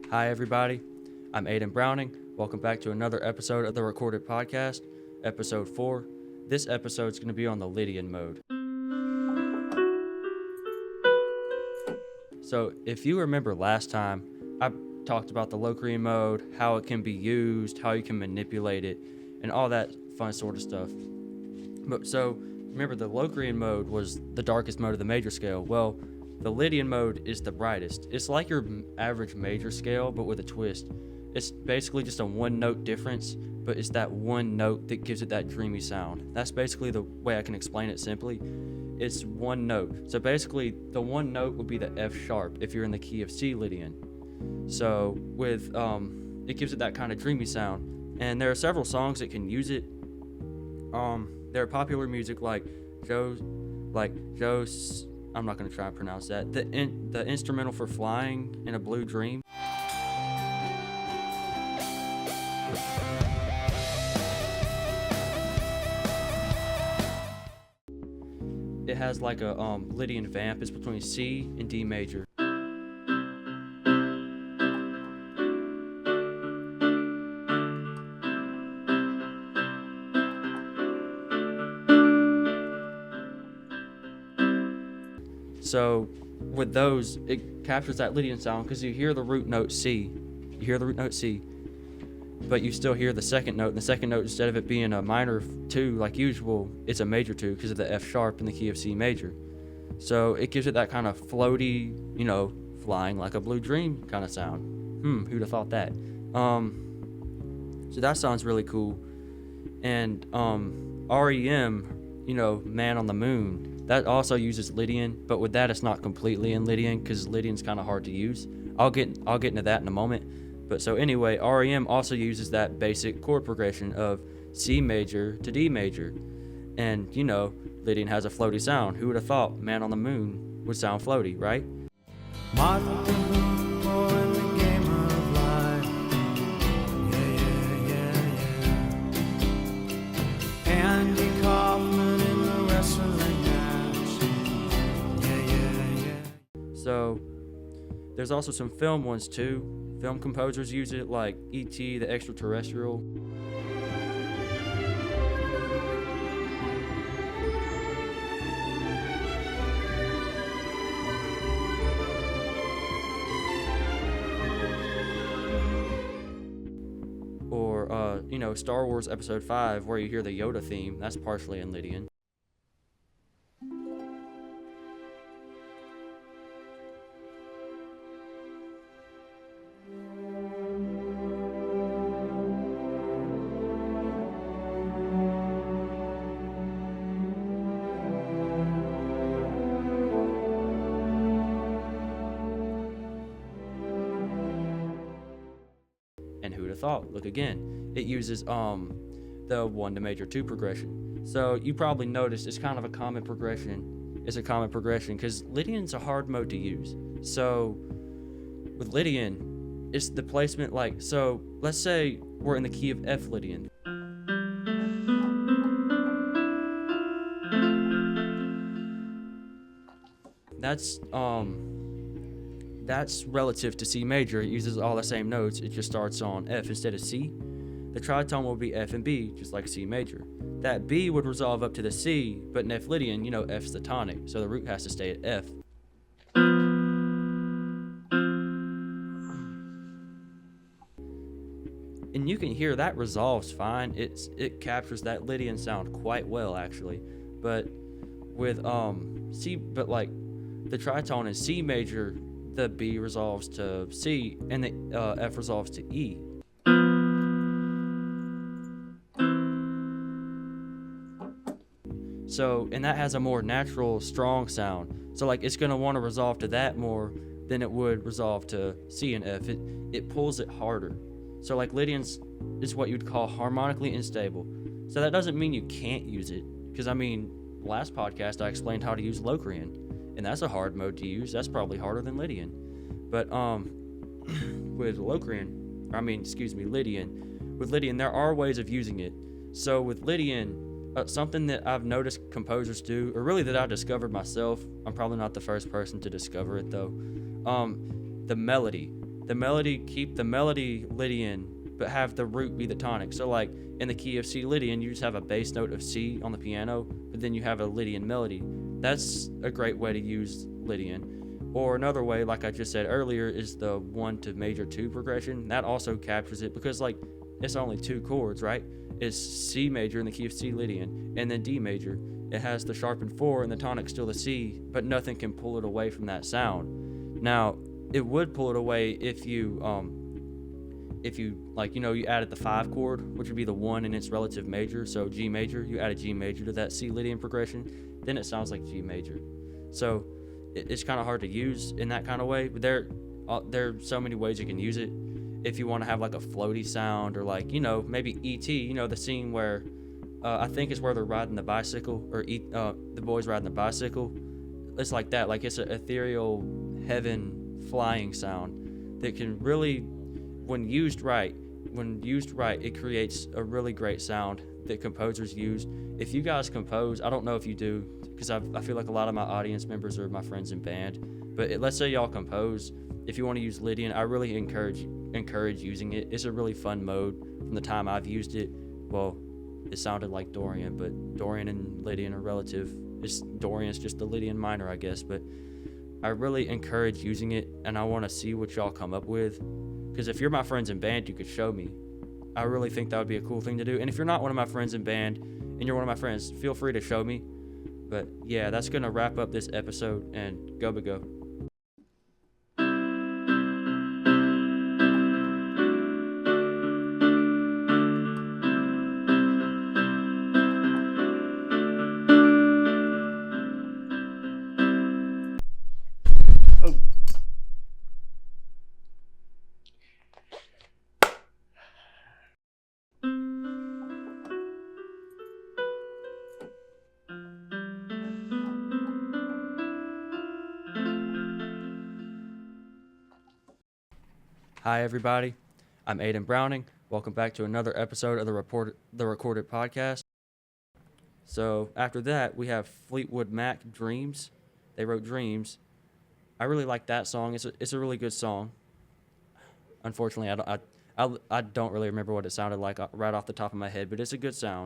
Hi, everybody. I'm Aiden Browning. Welcome back to another episode of the ReCHORDed podcast, episode 4. This episode is going to be on the Lydian mode. So, if you remember last time, I talked about the Locrian mode, how it can be used, how you can manipulate it, and all that fun sort of stuff. Remember, the Locrian mode was the darkest mode of the major scale. Well, the Lydian mode is the brightest. It's like your average major scale, but with a twist. It's basically just a one-note difference, but it's that one note that gives it that dreamy sound. That's basically the way I can explain it simply. It's one note. So basically, the one note would be the F sharp if you're in the key of C Lydian. So with it gives it that kind of dreamy sound. And there are several songs that can use it. There are popular music like Joe's. I'm not going to try and pronounce that. The instrumental for Flying in a Blue Dream. It has like a Lydian vamp. It's between C and D major. So with those, it captures that Lydian sound because you hear the root note C. But you still hear the second note. And the second note, instead of it being a minor 2 like usual, it's a major 2 because of the F sharp in the key of C major. So it gives it that kind of floaty, flying like a blue dream kind of sound. Who'd have thought that? So that sounds really cool. And REM, Man on the Moon, that also uses Lydian, but with that it's not completely in Lydian because Lydian's kind of hard to use. I'll get into that in a moment. But so anyway, REM also uses that basic chord progression of C major to D major. And, Lydian has a floaty sound. Who would have thought Man on the Moon would sound floaty, right? Andy Kaufman in the wrestling match. So there's also some film ones too. Film composers use it like E.T. the Extraterrestrial. Or, Star Wars Episode 5, where you hear the Yoda theme. That's partially in Lydian. And who'd have thought? Look again. It uses the 1 to major 2 progression. So you probably noticed it's kind of a common progression. It's a common progression because Lydian's a hard mode to use. So with Lydian, it's the placement so let's say we're in the key of F Lydian. That's relative to C major. It uses all the same notes. It just starts on F instead of C. The tritone will be F and B, just like C major. That B would resolve up to the C, but in F Lydian, F's the tonic, so the root has to stay at F. And you can hear that resolves fine. It captures that Lydian sound quite well, actually. But with the tritone in C major, the B resolves to C, and the F resolves to E. So, and that has a more natural, strong sound. So, it's going to want to resolve to that more than it would resolve to C and F. It pulls it harder. So, Lydian's is what you'd call harmonically unstable. So that doesn't mean you can't use it. Because, last podcast I explained how to use Locrian. And that's a hard mode to use. That's probably harder than Lydian. But with Lydian, with Lydian, there are ways of using it. So with Lydian, something that I've noticed composers do, or really that I discovered myself, I'm probably not the first person to discover it though, the melody. keep the melody Lydian, but have the root be the tonic. So like in the key of C Lydian, you just have a bass note of C on the piano, but then you have a Lydian melody. That's a great way to use Lydian. Or another way, like I just said earlier, is the 1 to major 2 progression. That also captures it because like it's only 2 chords, right? It's C major in the key of C Lydian, and then D major. It has the sharpened 4 and the tonic still the C, but nothing can pull it away from that sound. Now, it would pull it away if you like, you added the 5 chord, which would be the 1 in its relative major. So G major, you add a G major to that C Lydian progression, then it sounds like G major. So it's kind of hard to use in that kind of way, but there are so many ways you can use it. If you want to have like a floaty sound, or like, maybe E.T., the scene where I think it's where they're riding the bicycle, or the boys riding the bicycle. It's like that. Like it's an ethereal heaven flying sound that can really, when used right, it creates a really great sound that composers use. If you guys compose, I don't know if you do, because I feel like a lot of my audience members are my friends in band, but let's say y'all compose. If you want to use Lydian, I really encourage using it. It's a really fun mode. From the time I've used it, well, it sounded like Dorian, but Dorian and Lydian are relative. Dorian's just the Lydian minor, I guess, but I really encourage using it, and I want to see what y'all come up with, because if you're my friends in band, you could show me. I really think that would be a cool thing to do. And if you're not one of my friends in band and you're one of my friends, feel free to show me. But yeah, that's going to wrap up this episode, and go. Hi, everybody. I'm Aiden Browning. Welcome back to another episode of the ReCHORDed podcast. So after that, we have Fleetwood Mac, Dreams. They wrote Dreams. I really like that song. It's a really good song. Unfortunately, I don't really remember what it sounded like right off the top of my head, but it's a good sound.